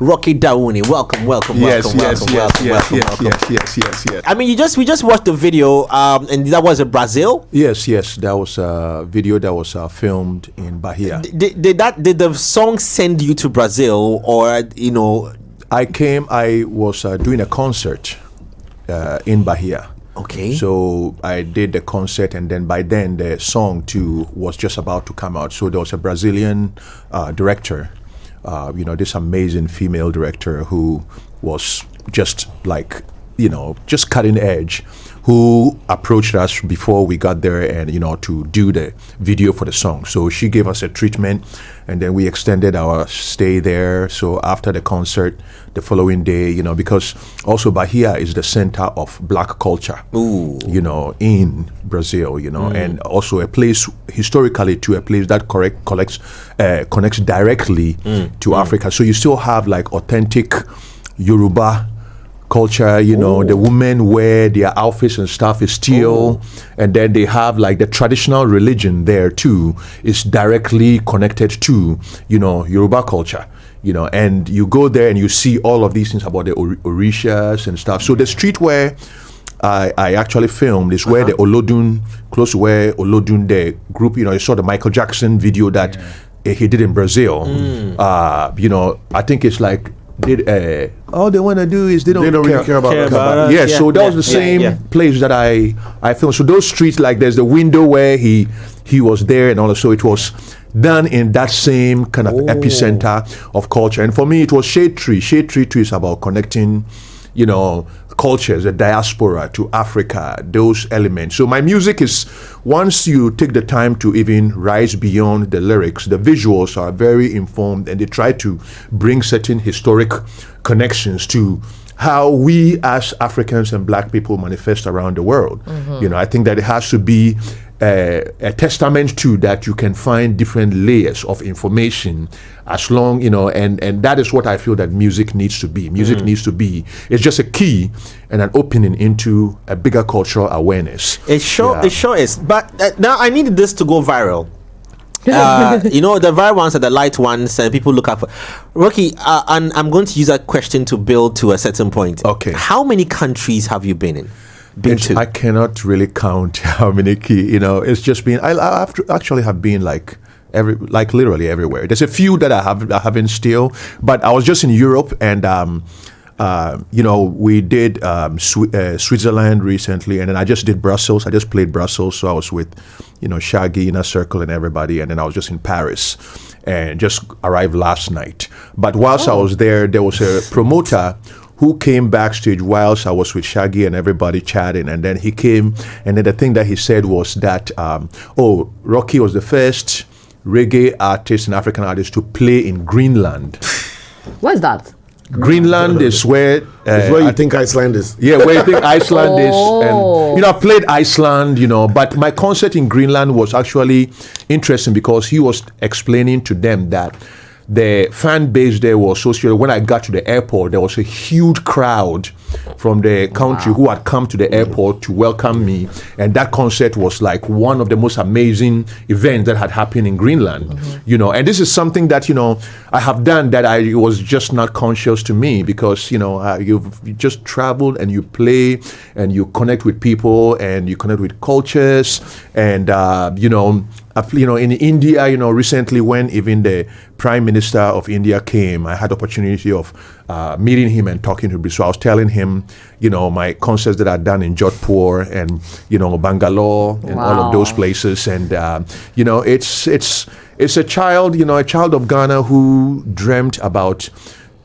Rocky Dawuni, welcome. Yes. I mean, we just watched the video, and that was in Brazil. Yes, that was a video that was filmed in Bahia. Did the song send you to Brazil, or I was doing a concert in Bahia. Okay. So I did the concert, and then by then the song too was just about to come out. So there was a Brazilian director. This amazing female director who was just just cutting edge, who approached us before we got there and, to do the video for the song. So she gave us a treatment, and then we extended our stay there. So after the concert, the following day, because also Bahia is the center of black culture, in Brazil, and also a place historically to a place that connects directly to Africa. So you still have like authentic Yoruba culture, the women wear their outfits and stuff is still, and then they have like the traditional religion there too is directly connected to, Yoruba culture, and you go there and you see all of these things about the orishas and stuff. So the street where I actually filmed is where the Olodun, close to where Olodun, the group, you saw the Michael Jackson video that he did in Brazil. I think it's like, all they want to do is they don't really care about it. So that was the same place that I filmed. So those streets, like there's the window where he was there, and also it was done in that same kind of epicenter of culture. And for me, it was Shade Tree. Shade Tree too is about connecting, cultures, the diaspora to Africa, those elements. So my music is, once you take the time to even rise beyond the lyrics, the visuals are very informed, and they try to bring certain historic connections to how we as Africans and black people manifest around the world. I think that it has to be a testament to that you can find different layers of information as long, and that is what I feel that music needs to be. Music needs to be, it's just a key and an opening into a bigger cultural awareness. It sure is. But now I need this to go viral. The viral ones are the light ones, and people look up for Rocky. And I'm going to use that question to build to a certain point. Okay. How many countries have you been in? I cannot really count how many key. It's just been. I have to actually have been literally everywhere. There's a few that I haven't still, but I was just in Europe, and we did Switzerland recently, and then I just did Brussels. I just played Brussels, so I was with Shaggy, Inner Circle, and everybody, and then I was just in Paris, and just arrived last night. But whilst I was there was a promoter who came backstage whilst I was with Shaggy and everybody chatting, and then he came, and then the thing that he said was that Rocky was the first reggae artist and African artist to play in Greenland. What is that? Greenland is where it's where you think Iceland is. Yeah, where you think Iceland is. And I played Iceland, but my concert in Greenland was actually interesting because he was explaining to them that the fan base there was associated. When I got to the airport, there was a huge crowd from the country who had come to the airport to welcome me, and that concert was like one of the most amazing events that had happened in Greenland. And this is something that I have done that I was just not conscious to me, because you've just traveled and you play and you connect with people and you connect with cultures, and in India, recently when even the Prime Minister of India came, I had opportunity of meeting him and talking to him. So I was telling him, my concerts that I'd done in Jodhpur and, Bangalore and all of those places. And, it's a child, a child of Ghana who dreamt about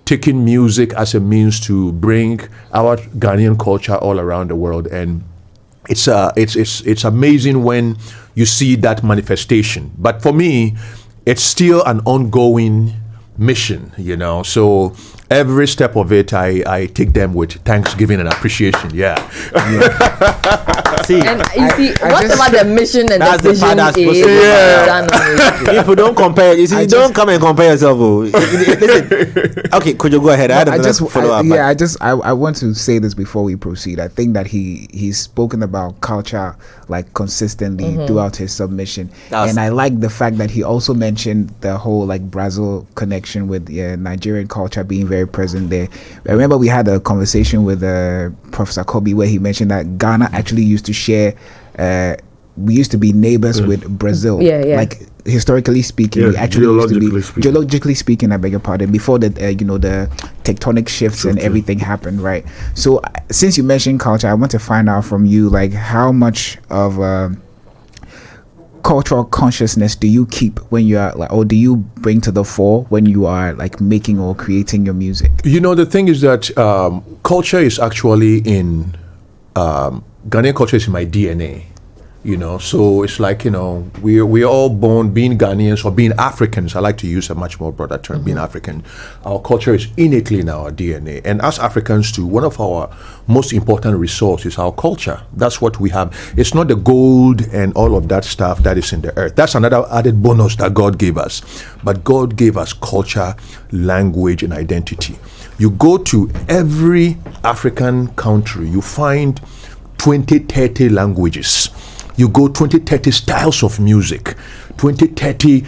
taking music as a means to bring our Ghanaian culture all around the world. And it's amazing when you see that manifestation. But for me, it's still an ongoing mission, So every step of it, I take them with thanksgiving and appreciation. See, and you see, whatever the mission and the vision is, people don't compare. You see, don't come and compare yourself. Listen, okay, could you go ahead? I want to say this before we proceed. I think that he's spoken about culture like consistently throughout his submission. That's- And I like the fact that he also mentioned the whole like Brazil connection with Nigerian culture being very present there. I remember we had a conversation with Professor Kobe where he mentioned that Ghana actually used to share we used to be neighbors with Brazil. Yeah, yeah. Like historically speaking, Yes, we actually used to be geologically speaking. geologically speaking. I beg your pardon. Before the the tectonic shifts and everything happened, right? So since you mentioned culture, I want to find out from you like how much of cultural consciousness do you keep when you are like, or do you bring to the fore when you are like making or creating your music? You know, the thing is that culture is actually in Ghanaian culture is in my DNA. You know, so it's like, you know, we're all born being Ghanaians or being Africans. I like to use a much more broader term, being African. Our culture is innately in our DNA. And as Africans too, one of our most important resources is our culture. That's what we have. It's not the gold and all of that stuff that is in the earth. That's another added bonus that God gave us. But God gave us culture, language, and identity. You go to every African country, you find 20, 30 languages. You go 20, 30 styles of music, 20, 30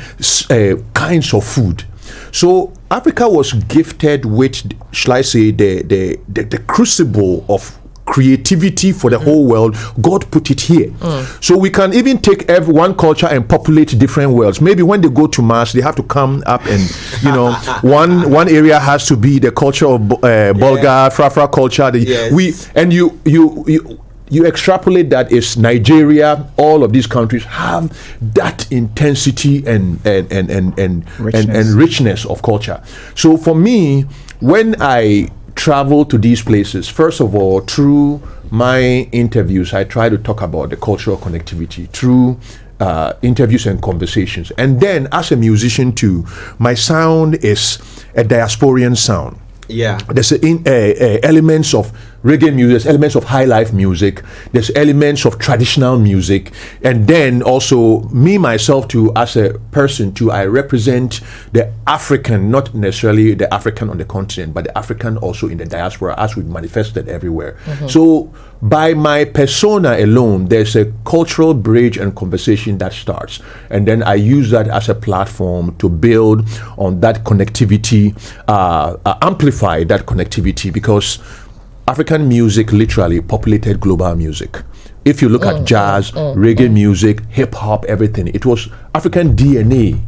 kinds of food. So Africa was gifted with, shall I say, the crucible of creativity for the whole world. God put it here. So we can even take every one culture and populate different worlds. Maybe when they go to Mars, they have to come up and, you know, one area has to be the culture of Bulgar, Frafra culture. You extrapolate that is Nigeria, all of these countries have that intensity and richness of culture. So for me, when I travel to these places, first of all, through my interviews, I try to talk about the cultural connectivity through interviews and conversations. And then as a musician too, my sound is a diasporian sound. Yeah. There's elements of reggae music, there's elements of high life music, there's elements of traditional music, and then also me myself too, as a person too, I represent the African, not necessarily the African on the continent, but the African also in the diaspora as we've manifested everywhere. So by my persona alone, there's a cultural bridge and conversation that starts, and then I use that as a platform to build on that connectivity, amplify that connectivity, because African music literally populated global music. If you look at jazz, reggae music, hip hop, everything, it was African DNA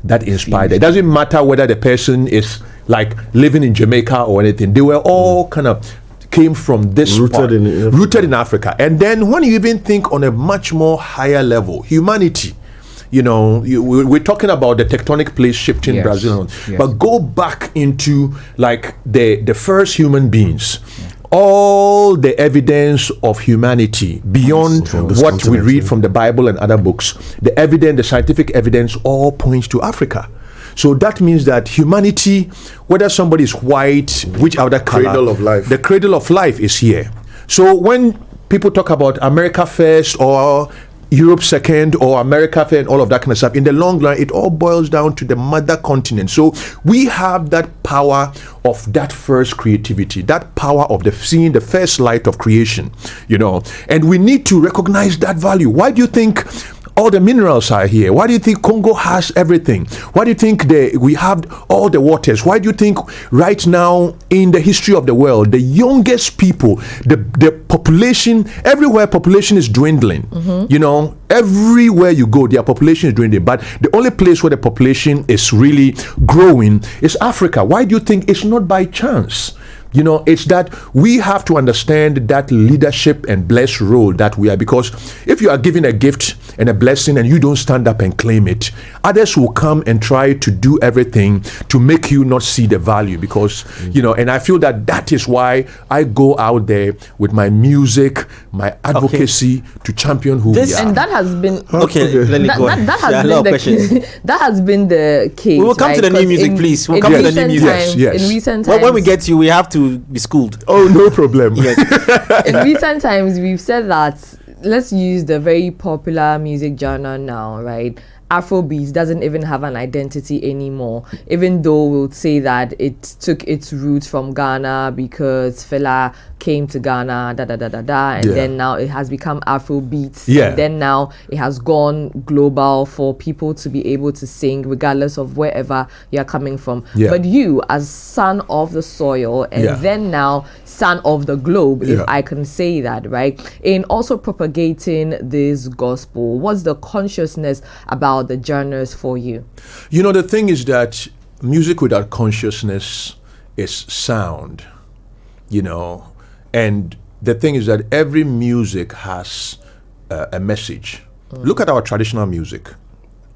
that inspired it. It doesn't matter whether the person is like living in Jamaica or anything. They were all kind of came from this Rooted in Africa. And then when you even think on a much more higher level, humanity, you know, we're talking about the tectonic plate shifting Brazil, but go back into like the first human beings. All the evidence of humanity beyond what we read from the Bible and other books, the evidence, the scientific evidence, all points to Africa. So that means that humanity, whether somebody is white, which other color, Cradle of life. the cradle of life is here. So when people talk about America first or Europe second or America first and all of that kind of stuff, in the long run, it all boils down to the mother continent. So we have that power of that first creativity, that power of the seeing the first light of creation, you know, and we need to recognize that value. Why do you think all the minerals are here? Why do you think Congo has everything? Why do you think we have all the waters? Why do you think right now in the history of the world, the youngest people, the population, everywhere population is dwindling, you know, everywhere you go, their population is dwindling, but the only place where the population is really growing is Africa. Why do you think? It's not by chance. You know, it's that we have to understand that leadership and blessed role that we are, because if you are given a gift and a blessing and you don't stand up and claim it, others will come and try to do everything to make you not see the value, because, you know, and I feel that is why I go out there with my music, my advocacy to champion who we are. And that has been let me go. That has been that has been the case. We will come to the new music, please. We'll come to the new music. Yes. In recent times, when we get to you, we have to be schooled. Oh, no problem. In recent times, we've said that let's use the very popular music genre now, right? Afrobeats doesn't even have an identity anymore, even though we'll say that it took its roots from Ghana because Fela came to Ghana, and then now it has become Afrobeats. Yeah. And then now it has gone global for people to be able to sing regardless of wherever you're coming from. Yeah. But you, as son of the soil, and then now son of the globe, if I can say that, right? In also propagating this gospel, what's the consciousness about the genres for you? You know, the thing is that music without consciousness is sound, you know, and the thing is that every music has a message. Look at our traditional music,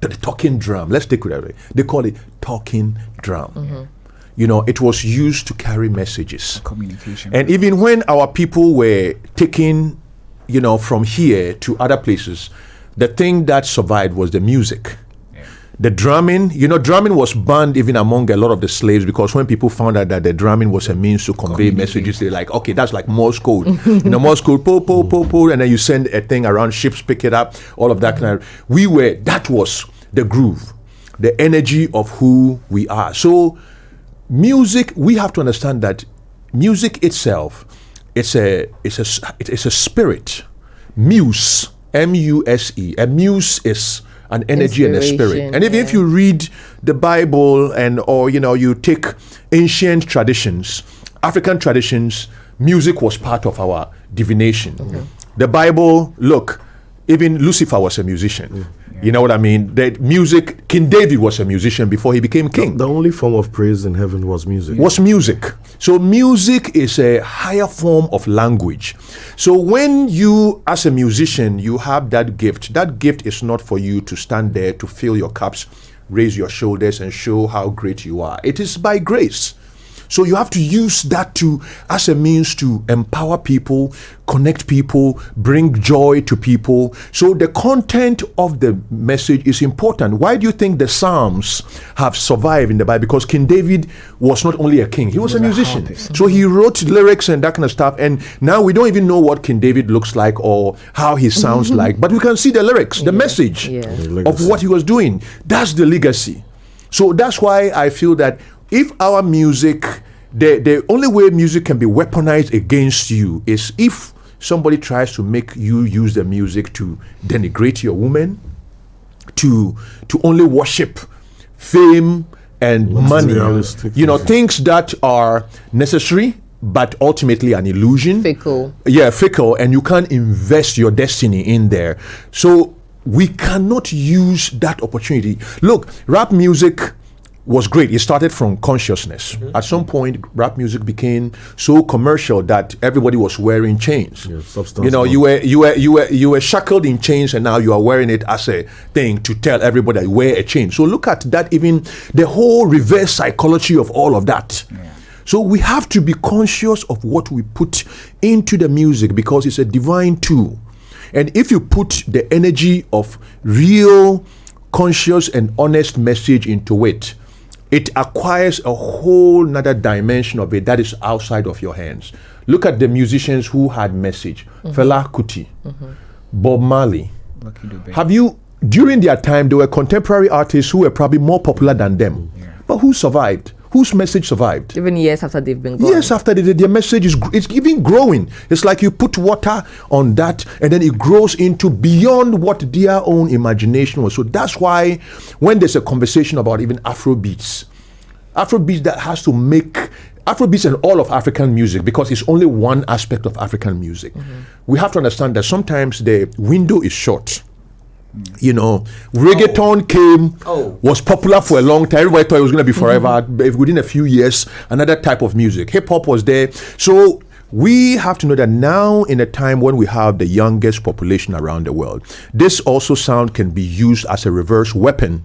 the talking drum. Let's take it. They call it talking drum. You know, it was used to carry messages, Communication. and even when our people were taken, you know, from here to other places, the thing that survived was the music. The drumming, you know, drumming was banned even among a lot of the slaves, because when people found out that the drumming was a means to convey messages, they're like, okay, that's like Morse code. You know, Morse code, po, po, po, po, and then you send a thing around, ships pick it up, all of that kind of. That was the groove, the energy of who we are. So music, we have to understand that music itself, it's a spirit. Muse, M-U-S-E. A muse is an energy and a spirit. And if you read the Bible or you know, you take ancient traditions, African traditions, music was part of our divination. The Bible, look, even Lucifer was a musician. You know what I mean? That music, King David was a musician before he became king. The only form of praise in heaven was music. Was music. So music is a higher form of language. So when you, as a musician, you have that gift is not for you to stand there to fill your cups, raise your shoulders and show how great you are. It is by grace. So you have to use that as a means to empower people, connect people, bring joy to people. So the content of the message is important. Why do you think the Psalms have survived in the Bible? Because King David was not only a king, he was a musician. So he wrote lyrics and that kind of stuff. And now we don't even know what King David looks like or how he sounds like, but we can see the lyrics, the message of what he was doing. That's the legacy. So that's why I feel that if our music, the only way music can be weaponized against you is if somebody tries to make you use the music to denigrate your woman, to only worship fame and money, you know, things that are necessary but ultimately an illusion. Fickle. Yeah, fickle, and you can't invest your destiny in there. So we cannot use that opportunity. Look, rap music was great. It started from consciousness. At some point, rap music became so commercial that everybody was wearing chains. You know, you were shackled in chains, and now you are wearing it as a thing to tell everybody wear a chain. So look at that, even the whole reverse psychology of all of that. So we have to be conscious of what we put into the music, because it's a divine tool. And if you put the energy of real, conscious and honest message into it, it acquires a whole nother dimension of it that is outside of your hands. Look at the musicians who had message. Fela Kuti, Bob Marley. Have you, during their time, there were contemporary artists who were probably more popular than them. But who survived? Whose message survived? Even years after they've been gone. Years after their message it's even growing. It's like you put water on that and then it grows into beyond what their own imagination was. So that's why when there's a conversation about even Afrobeats that has to make Afrobeats and all of African music, because it's only one aspect of African music. We have to understand that sometimes the window is short. You know, reggaeton was popular for a long time. Everybody thought it was going to be forever. Within a few years, another type of music. Hip hop was there. So we have to know that now, in a time when we have the youngest population around the world, this also sound can be used as a reverse weapon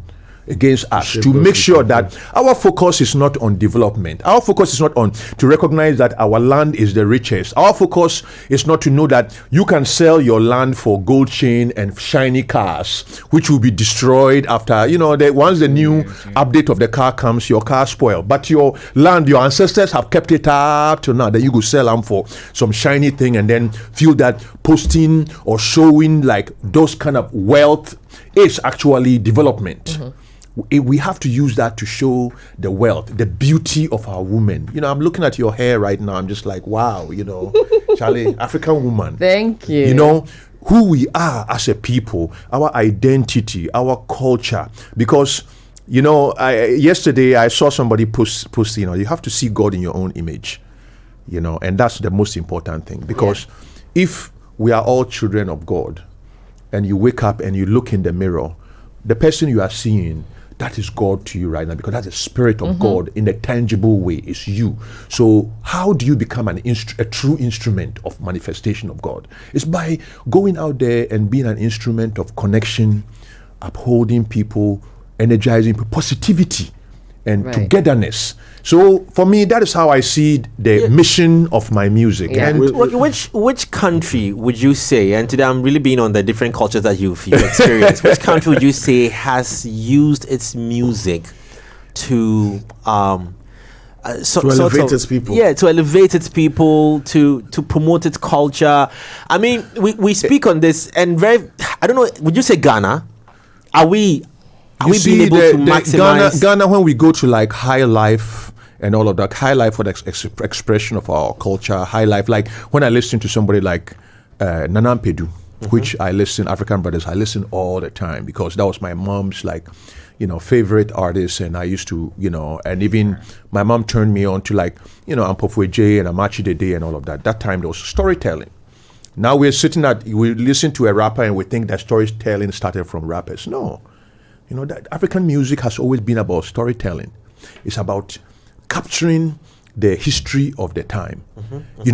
against us, to make sure that our focus is not on development. Our focus is not on to recognize that our land is the richest. Our focus is not to know that you can sell your land for gold chain and shiny cars, which will be destroyed after, once the new update of the car comes, your car spoil. But your land, your ancestors have kept it up to now, that you could sell them for some shiny thing and then feel that posting or showing like those kind of wealth is actually development. We have to use that to show the wealth, the beauty of our women. I'm looking at your hair right now. I'm just like, wow, Charlie, African woman. Thank you. Who we are as a people, our identity, our culture. Because, yesterday I saw somebody post, you have to see God in your own image, and that's the most important thing. Because if we are all children of God and you wake up and you look in the mirror, the person you are seeing, that is God to you right now, because that's the Spirit of God in a tangible way. It's you. So how do you become a true instrument of manifestation of God? It's by going out there and being an instrument of connection, upholding people, energizing people, positivity and togetherness. So for me, that is how I see the mission of my music. Yeah. And which country would you say, and today I'm really being on the different cultures that you've experienced, which country would you say has used its music to elevate its people? Yeah, to elevate its people, to promote its culture. I mean, we speak on this, and I don't know, would you say Ghana? Are we being able to maximize Ghana, when we go to like High Life and all of that, High Life for the expression of our culture, High Life, like when I listen to somebody like Nana Mpedu, which I listen, African Brothers, I listen all the time because that was my mom's favorite artist, and I used to, and even my mom turned me on to Ampofwe J and Amachi Dede and all of that. That time there was storytelling. Now we listen to a rapper and we think that storytelling started from rappers. No. That African music has always been about storytelling. It's about capturing the history of the time.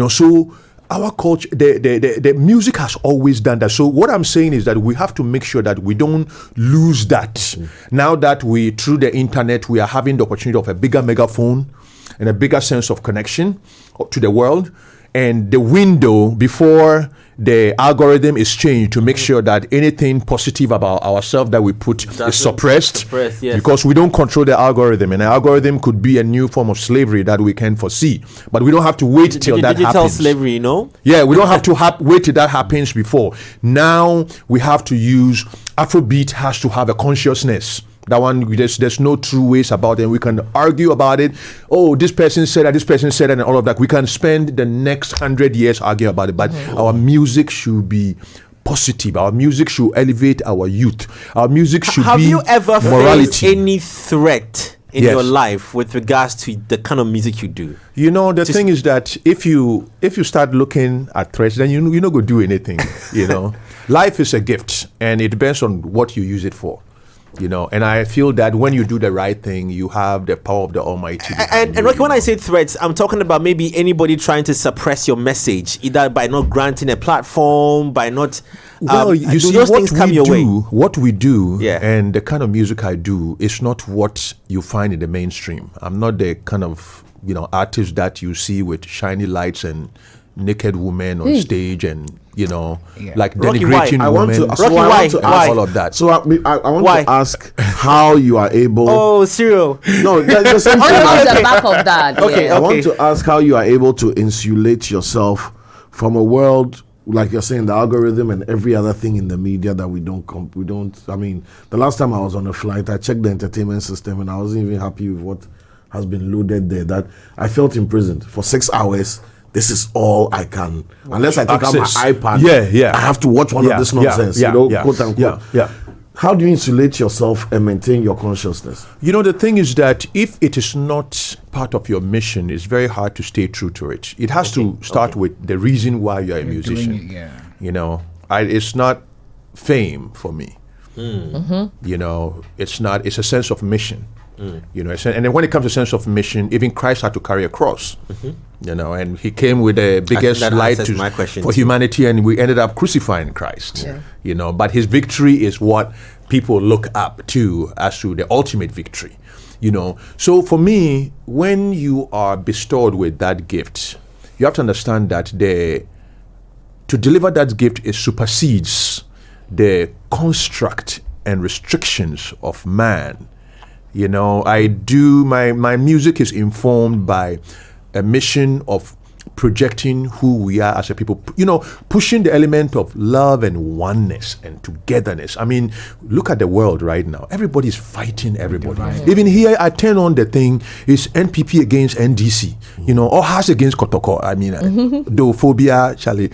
So our culture, the music has always done that. So what I'm saying is that we have to make sure that we don't lose that. Now that through the internet, we are having the opportunity of a bigger megaphone and a bigger sense of connection to the world. And the window before the algorithm is changed to make sure that anything positive about ourselves that we put is suppressed, because we don't control the algorithm, and the algorithm could be a new form of slavery that we can foresee. But we don't have to wait till that happens. Digital slavery, Yeah, we don't have to wait till that happens before. Now we have to use Afrobeat has to have a consciousness. That one, there's no true ways about it. We can argue about it. Oh, this person said that, and all of that. We can spend the next 100 years arguing about it. But our music should be positive. Our music should elevate our youth. Our music should be morality. Have you ever faced any threat in your life with regards to the kind of music you do? The thing is that if you start looking at threats, then you're not going to do anything. Life is a gift, and it depends on what you use it for. And I feel that when you do the right thing, you have the power of the Almighty. And Rocky, when I say threats, I'm talking about maybe anybody trying to suppress your message, either by not granting a platform, by not. You see, those things come your way. What we do, and the kind of music I do, is not what you find in the mainstream. I'm not the kind of artist that you see with shiny lights and naked women on stage and like denigrating women. All of that. So I want to ask how you are able. Oh, Cyril. No, there's something. The back of that. Okay. I want to ask how you are able to insulate yourself from a world, like you're saying, the algorithm and every other thing in the media that we don't. I mean, the last time I was on a flight, I checked the entertainment system and I wasn't even happy with what has been loaded there. That I felt imprisoned for 6 hours. This is all I can. Unless I take out my iPad, I have to watch one of this nonsense, quote unquote. How do you insulate yourself and maintain your consciousness? The thing is that if it is not part of your mission, it's very hard to stay true to it. It has to start with the reason why you're a musician. It's not fame for me. It's a sense of mission. You know, and then when it comes to sense of mission, even Christ had to carry a cross. You know, and he came with the biggest light for humanity, and we ended up crucifying Christ. You know, but his victory is what people look up to as to the ultimate victory. You know, so for me, when you are bestowed with that gift, you have to understand that to deliver that gift, it supersedes the construct and restrictions of man. You know, my music is informed by a mission of projecting who we are as a people, you know, pushing the element of love and oneness and togetherness. I mean, look at the world right now. Everybody's fighting everybody. Even here, I turn on the thing, it's NPP against NDC, you know, or House against Kotoko. I mean, Dophobia, Charlie.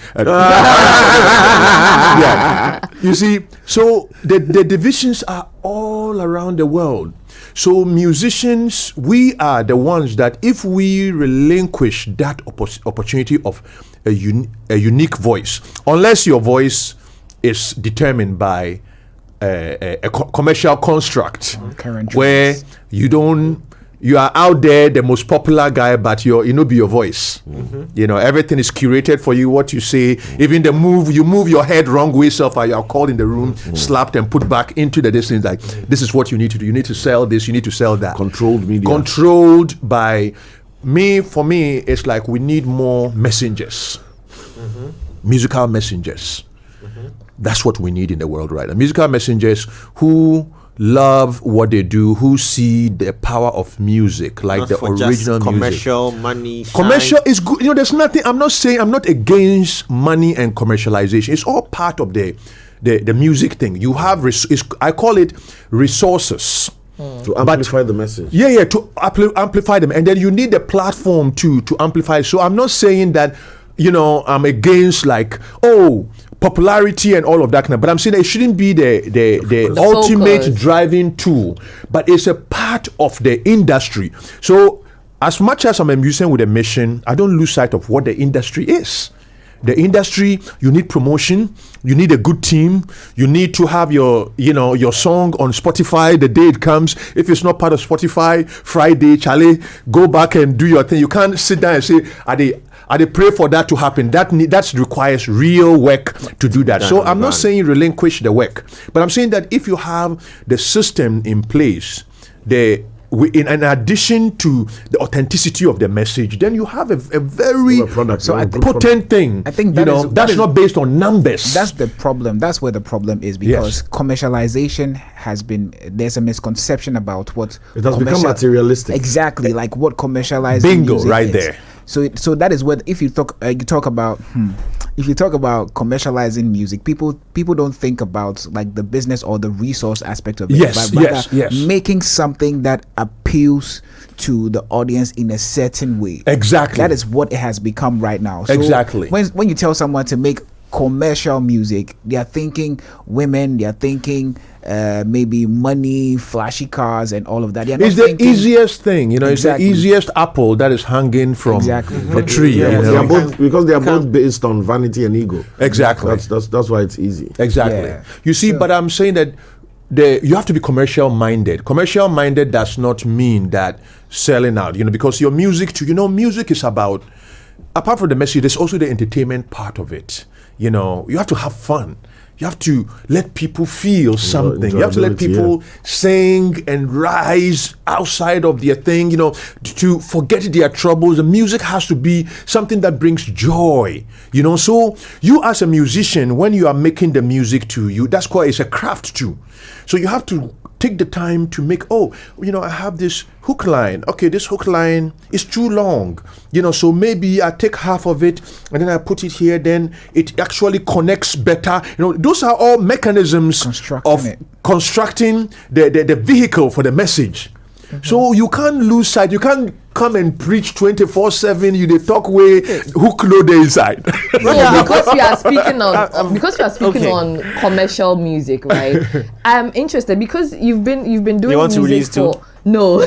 Yeah. You see, so the divisions are all around the world. So musicians, we are the ones that if we relinquish that opportunity of a unique voice, unless your voice is determined by a commercial construct where you are out there, the most popular guy, but be your voice. You know, everything is curated for you, what you say, even the you move your head wrong way, you are called in the room, slapped and put back into the distance, like, this is what you need to do. You need to sell this, you need to sell that. Controlled media. Controlled by me. For me, it's like we need more messengers. Musical messengers. That's what we need in the world right now. Musical messengers who love what they do, who see the power of music, like not the original commercial music. Money, commercial is good. You know, there's nothing. I'm not against money and commercialization. It's all part of the music thing. You have I call it resources to amplify the message. Yeah, to amplify them, and then you need a platform to amplify. So I'm not saying that, you know, I'm against like popularity and all of that kind of, but I'm saying that it shouldn't be the ultimate driving tool, but it's a part of the industry. So as much as I'm a musician with a mission, I don't lose sight of what the industry is. The industry, you need promotion, you need a good team, you need to have your song on Spotify the day it comes. If it's not part of Spotify, Friday, Charlie, go back and do your thing. You can't sit down and say, I pray for that to happen. That requires real work to do that. So I'm not saying relinquish the work, but I'm saying that if you have the system in place, in addition to the authenticity of the message, then you have a very potent thing. I think that's not based on numbers. That's the problem. That's where the problem is, because commercialization there's a misconception about what it has become materialistic. Exactly, like what commercializing bingo music right is. There. So that is what, if you talk about commercializing music, people don't think about like the business or the resource aspect of it. Yes. Making something that appeals to the audience in a certain way. Exactly. That is what it has become right now. So exactly. When you tell someone to make commercial music, they are thinking women, they are thinking maybe money, flashy cars, and all of that. It's the easiest thing, you know. Exactly. It's the easiest apple that is hanging from the tree. Yeah, they are both, because they are both based on vanity and ego. Exactly. That's why it's easy. Exactly. Yeah. You see, but I'm saying that you have to be commercial minded. Commercial minded does not mean that selling out, you know, because your music too, you know, music is about, apart from the message, there's also the entertainment part of it. You know, you have to have fun. You have to let people feel something. You have to let people sing and rise outside of their thing, you know, to forget their troubles. The music has to be something that brings joy, you know. So you as a musician, when you are making the music to you, that's why it's a craft too. So you have to take the time to make, I have this hook line. Okay, this hook line is too long, you know, so maybe I take half of it and then I put it here, then it actually connects better. You know, those are all mechanisms of constructing the vehicle for the message. So you can't lose sight. You can't come and preach 24/7. You talk way hook load inside. Because we are speaking on commercial music, right? I'm interested because you've been doing music for no.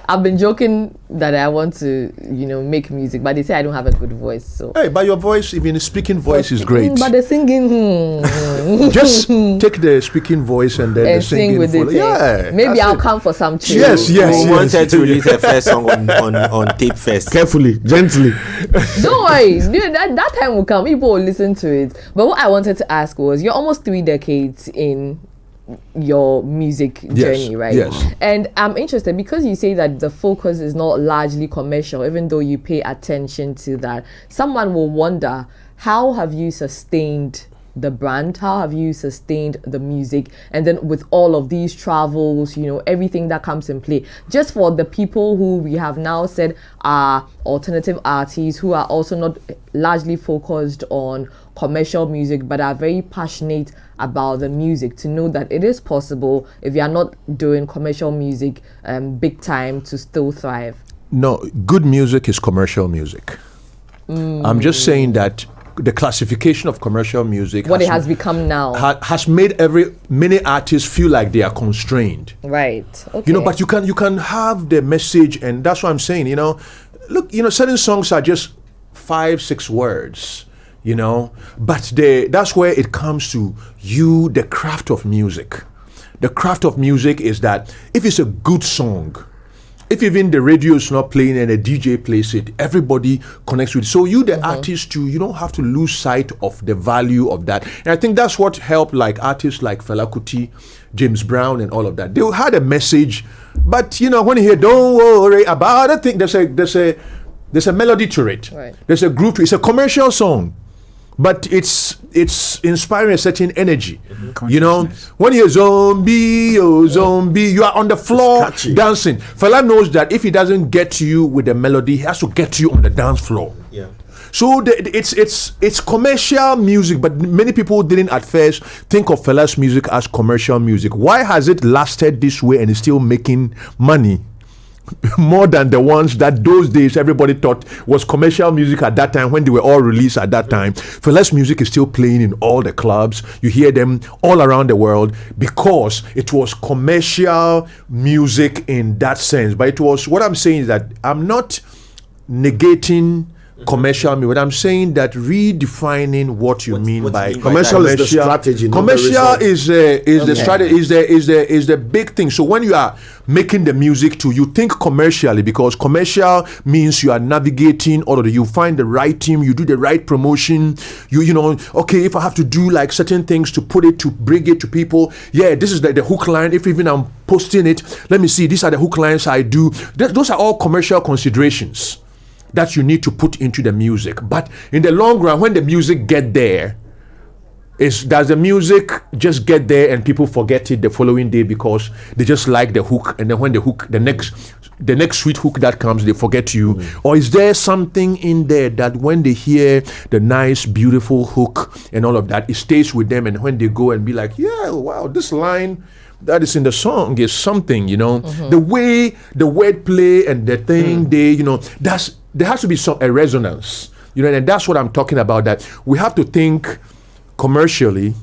I've been joking that I want to, make music, but they say I don't have a good voice. So Hey, but your voice, even the speaking voice is great. But the singing, Just take the speaking voice and then the singing. sing with it. Yeah. Maybe that's I'll it. come for some tunes. Yes, yes. We wanted to release a first song on tape first. Carefully, gently. Don't worry, dude, that time will come. People will listen to it. But what I wanted to ask was, you're almost 3 decades in your music journey, right? Yes. And I'm interested because you say that the focus is not largely commercial, even though you pay attention to that. Someone will wonder, how have you sustained the brand? How have you sustained the music? And then with all of these travels, everything that comes in play, just for the people who we have now said are alternative artists, who are also not largely focused on commercial music, but are very passionate about the music, to know that it is possible, if you are not doing commercial music big time, to still thrive. No, good music is commercial music. I'm just saying that the classification of commercial music, What it has become now. has made many artists feel like they are constrained. Right. Okay. But you can have the message, and that's what I'm saying. Look, certain songs are just 5-6 words. But that's where it comes to the craft of music. The craft of music is that if it's a good song, if even the radio is not playing and a DJ plays it, everybody connects with it. So the artist too, you don't have to lose sight of the value of that. And I think that's what helped like artists like Fela Kuti, James Brown, and all of that. They had a message, but when you hear "Don't worry about a thing," there's a melody to it. Right. There's a groove to it. It's a commercial song, but it's inspiring a certain energy. When you're zombie, you are on the floor dancing. Fela knows that if he doesn't get to you with the melody, he has to get to you on the dance floor. Yeah. So it's commercial music, but many people didn't at first think of Fela's music as commercial music. Why has it lasted this way and is still making money? More than the ones that those days everybody thought was commercial music at that time, when they were all released at that time. Fela's music is still playing in all the clubs. You hear them all around the world because it was commercial music in that sense. But it was, what I'm saying is that I'm not negating commercial music, but I'm saying that redefining what you mean by Commercial is the strategy, not the commercial result. is the strategy, is the big thing. So when you are making the music too, you think commercially, because commercial means you are navigating all of it. You find the right team, you do the right promotion. Okay, if I have to do like certain things to bring it to people, this is the hook line. If even I'm posting it, let me see, these are the hook lines I do. Those are all commercial considerations that you need to put into the music. But in the long run, when the music get there, does the music just get there and people forget it the following day because they just like the hook, and then when the next sweet hook that comes, they forget you? Or is there something in there that when they hear the nice, beautiful hook and all of that, it stays with them, and when they go and be like, yeah, wow, this line that is in the song is something, the way the wordplay and the thing there has to be a resonance, and that's what I'm talking about, that we have to think commercially,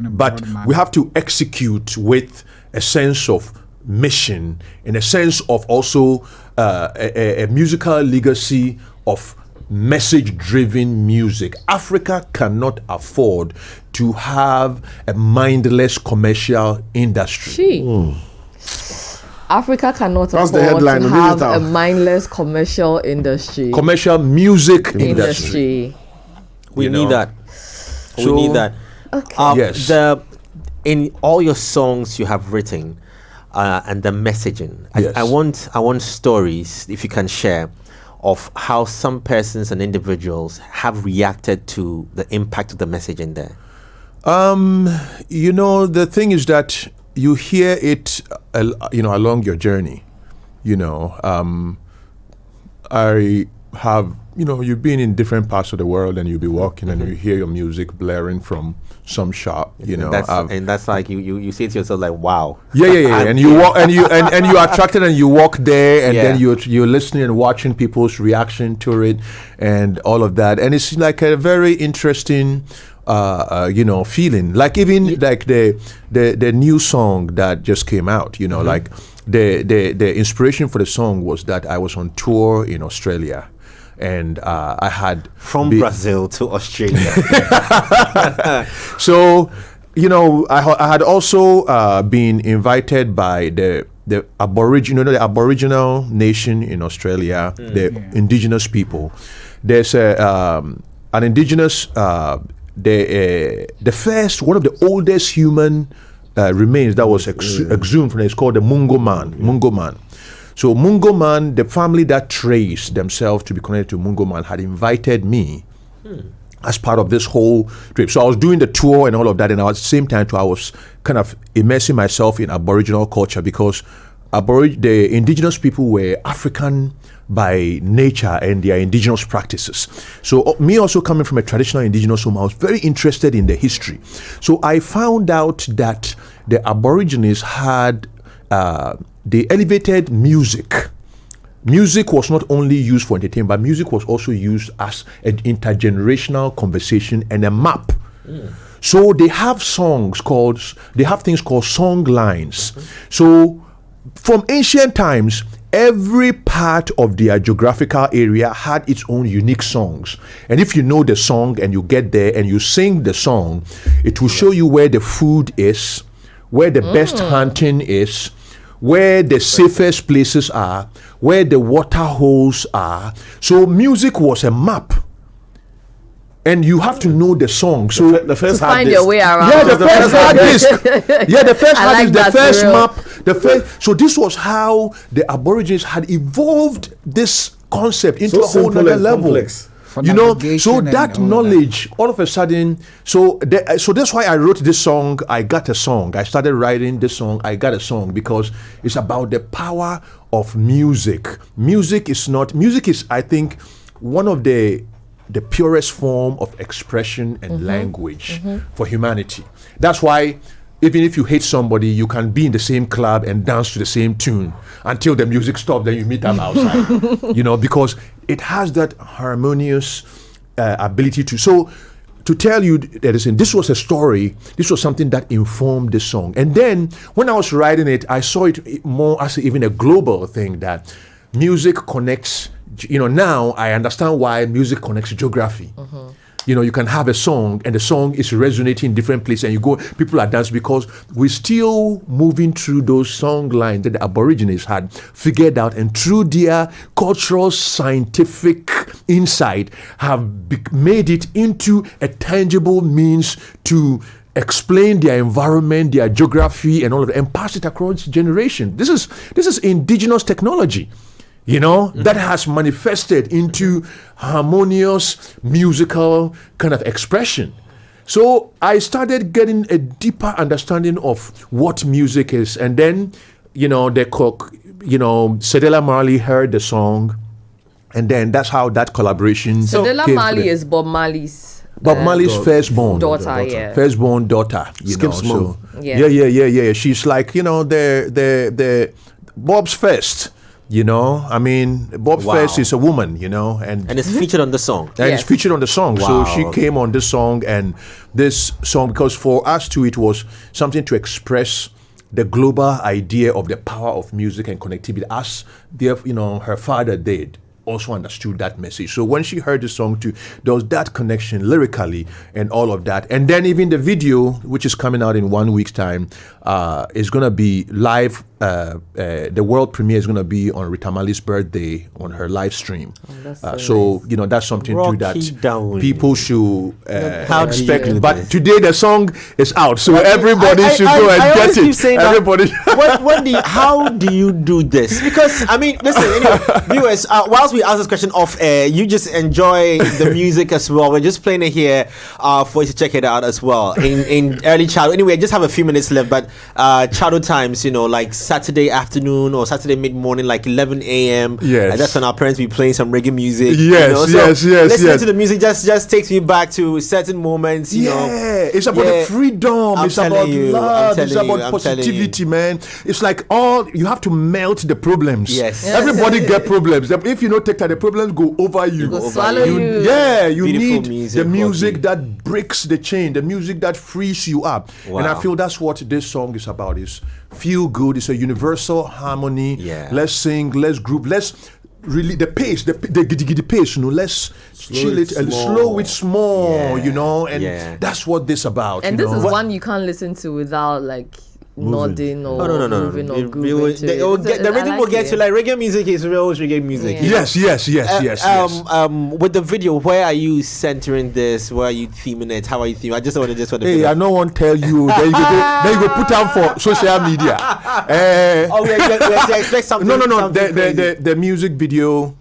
but we have to execute with a sense of mission, in a sense of also a musical legacy of message-driven music. Africa cannot afford to have a mindless commercial industry. Africa cannot That's the afford headline. to Read have it out. a mindless commercial industry. Commercial music industry. We need that. We So- need that. Okay. Yes. In all your songs you have written, and the messaging, Yes. I want stories, if you can share, of how some persons and individuals have reacted to the impact of the messaging there. The thing is that you hear it, along your journey. I have, you've been in different parts of the world, and you'll be walking and you hear your music blaring from some shop. That's like you say to yourself like, wow. Yeah. And you walk, and you are attracted, and you walk there, and then Yeah. you're listening and watching people's reaction to it, and all of that, and it's like a very interesting, feeling. Like even like the new song that just came out, like the inspiration for the song was that I was on tour in Australia, and I had from Brazil to Australia. So, I had also been invited by the Aboriginal nation in Australia, the Indigenous people. There's an Indigenous, the first, one of the oldest human remains that was exhumed from it is called the Mungo Man. So Mungo Man, the family that traced themselves to be connected to Mungo Man, had invited me as part of this whole trip. So I was doing the tour and all of that, and at the same time I was kind of immersing myself in Aboriginal culture, because the Indigenous people were African by nature and their indigenous practices. So me also coming from a traditional Indigenous home, I was very interested in the history. So I found out that the Aborigines had they elevated music. Music was not only used for entertainment, but music was also used as an intergenerational conversation and a map. So they have things called song lines. So from ancient times, every part of their geographical area had its own unique songs. And if you know the song and you get there and you sing the song, it will show you where the food is, where the best hunting is, where the safest places are, where the water holes are. So music was a map. And you have to know the song. So the first to find your way around. Yeah, the first hard disk. Yeah, the first hard disk, the first real. map, So this was how the Aborigines had evolved this concept into a whole other level. Complex. So that knowledge, all of a sudden, so that's why I wrote this song. I got a song. I started writing this song. I got a song because it's about the power of music. Music is, I think, one of the purest form of expression and language for humanity. That's why even if you hate somebody, you can be in the same club and dance to the same tune until the music stops, then you meet them outside. Because it has that harmonious ability to. So to tell you that this was a story, this was something that informed the song. And then when I was writing it, I saw it more as even a global thing, that music connects. Now I understand why music connects to geography. You can have a song and the song is resonating in different places and people are dancing because we're still moving through those song lines that the Aborigines had figured out, and through their cultural scientific insight have made it into a tangible means to explain their environment, their geography and all of that, and pass it across generation. This is indigenous technology. That has manifested into harmonious musical kind of expression. So I started getting a deeper understanding of what music is. And then, Cedella Marley heard the song. And then that's how that collaboration. Cedella Marley is Bob Marley's firstborn daughter, yeah. Firstborn daughter. Skip's mom. Yeah. She's like, the Bob's first. Bob First is a woman, and it's featured on the song. And it's featured on the song. Wow. So she came on this song, and this song, because for us too, it was something to express the global idea of the power of music and connectivity, as her father did. Also understood that message. So when she heard the song too, there was that connection lyrically and all of that. And then even the video, which is coming out in 1 week's time, is going to be live. The world premiere is going to be on Rita Mali's birthday on her live stream. That's that's something Rocky too that Dawuni. people should expect. But this? Today the song is out, so everybody should go and get it. Everybody. How do you do this? Because listen, anyway, viewers, whilst we ask this question off air, you just enjoy the music as well. We're just playing it here for you to check it out as well in early childhood. Anyway, I just have a few minutes left, but childhood times, like Saturday afternoon or Saturday mid-morning, like 11 a.m. Yes. And that's when our parents be playing some reggae music. Yes, Listening to the music just takes me back to certain moments, It's about the freedom. It's about love. It's about positivity, man. It's like you have to melt the problems. Yes. Everybody get problems. If you take time, the problems go over you. Go swallow you. Yeah, you Beautiful need music, the music Rocky. that breaks the chain, the music that frees you up. Wow. And I feel that's what this song is about. Is feel good. It's a universal harmony. Yeah. Let's sing, let's group, let's really the pace, the giddy pace, let's chill it and slow it small, and that's what this about. And this is one you can't listen to without like nodding or no. moving or grooving to it. The rhythm will get you. Like reggae music is real reggae music. Yeah. Yes. With the video, where are you centering this? Where are you theming it? How are you theming? I just want the Hey, video. I no one tell you. Then you go put down for social media. We expect something. No. something crazy. The music video.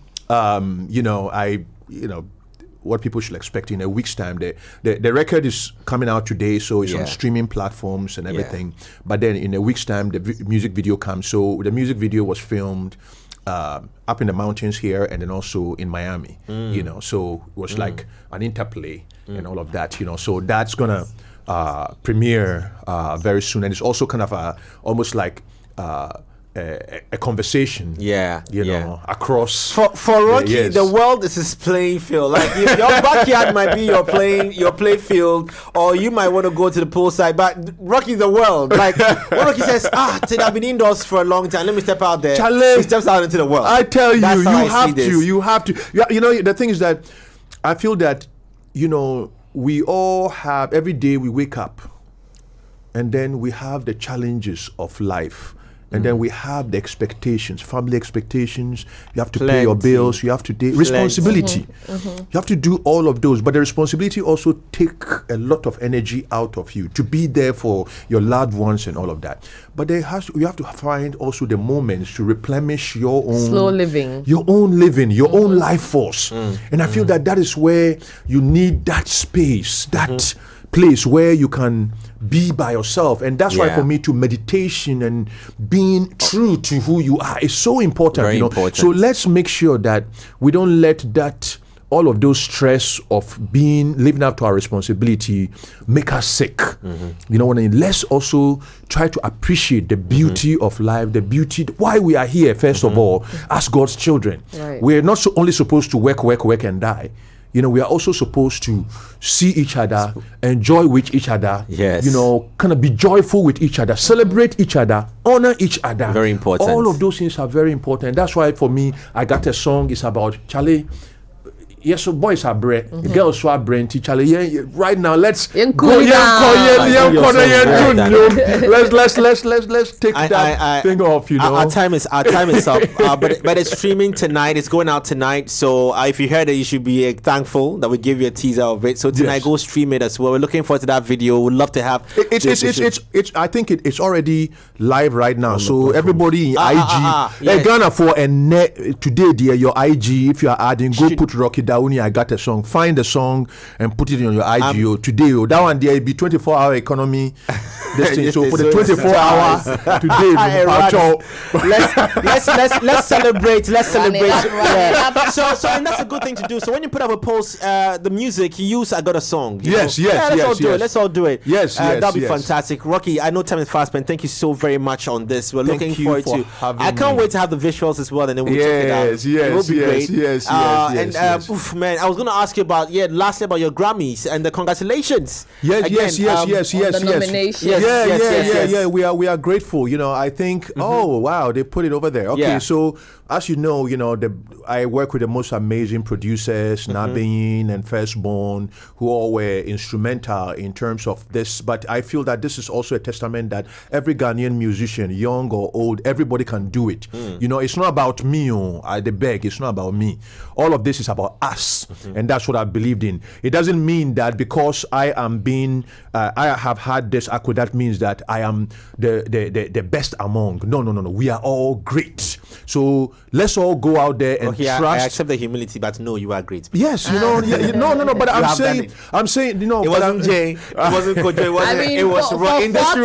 What people should expect in a week's time. The record is coming out today, so it's on streaming platforms and everything. But then in a week's time, the music video comes. So the music video was filmed up in the mountains here, and then also in Miami. So it was like an interplay and all of that. So that's gonna premiere very soon, and it's also kind of almost like. A conversation, across for Rocky, years. the world is his playing field. Like your backyard might be your play field, or you might want to go to the poolside. But Rocky, the world, like when Rocky says, I've been indoors for a long time. Let me step out there. Chale, he steps out into the world. I tell you, That's you how I have see this. to. You have to. Yeah, the thing is that I feel that we all have every day we wake up, and then we have the challenges of life. And then we have the expectations, family expectations. You have to pay your bills. You have to do responsibility. You have to do all of those. But the responsibility also take a lot of energy out of you to be there for your loved ones and all of that. But you have to find also the moments to replenish your own slow living, your own life force. And I feel that is where you need that space, that place where you can be by yourself. And that's why for me to meditation and being true to who you are is so important. Very important. So let's make sure that we don't let that all of those stress of living up to our responsibility make us sick. You know what I mean? Let's also try to appreciate the beauty of life, the beauty why we are here first of all as God's children. Right. We're not only supposed to work and die. We are also supposed to see each other, enjoy with each other. Yes. Kind of be joyful with each other, celebrate each other, honor each other. Very important. All of those things are very important. That's why for me, I got a song. It's about Charlie. Yes, so boys are bread, girls are bread. Charlie, yeah, right now let's go. Let's take that thing off. Our time is up. But it's streaming tonight. It's going out tonight. So if you heard it, you should be thankful that we gave you a teaser of it. So tonight, go stream it as well. We're looking forward to that video. We'd love to have. It's. I think it's already live right now. So everybody in IG, yes. Ghana for today, dear, your IG. If you are adding, go put Rocky Dawuni. I got a song. Find the song and put it on your IG. Today, that one there be 24-hour economy. So for the 24 hours today, let's celebrate. Let's celebrate. Run it So and that's a good thing to do. So when you put up a post, the music you use, I got a song. Yes. Let's all do it. Yes. That'll be fantastic. Rocky, I know time is fast, but thank you so very much on this. We're looking forward to. I can't wait to have the visuals as well, and then we'll check it out. It will be great. Yes. Man, I was going to ask you about lastly about your Grammys and the congratulations. Yes. the nomination. Yeah. We are grateful. I think. Oh wow, they put it over there. Okay, so as you know, I work with the most amazing producers, Nabin and Firstborn, who all were instrumental in terms of this. But I feel that this is also a testament that every Ghanaian musician, young or old, everybody can do it. It's not about me. I beg. It's not about me. All of this is about us, and that's what I believed in. It doesn't mean that because I have had this accolade, that means that I am the best among. No. We are all great. So let's all go out there and trust. I accept the humility, but no, you are great. Yes, no. But I'm saying, it wasn't Jay, it wasn't Kojo, it was for 4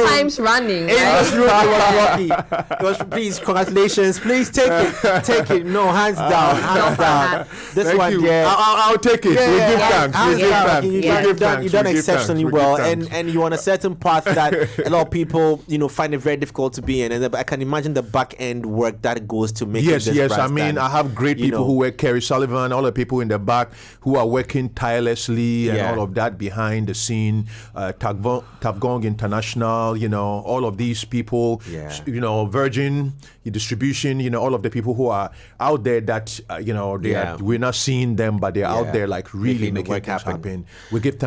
times running. Rocky. It was. Please, congratulations. Please take it. No, hands down. This Thank one, you, I'll take it. We give thanks. We give thanks. We give thanks. You've done We give exceptionally thanks. We well, give thanks. and you're on a certain path that a lot of people, find it very difficult to be in. And I can imagine the back end work that goes to make Yes, this yes. I brass mean, band. I have great people who work. Kerry Sullivan, all the people in the back who are working tirelessly and all of that behind the scene. Tavgong International, all of these people. Virgin Distribution, all of the people who are out there that we're not seeing them, but they're out there like really making things happen. We give thanks.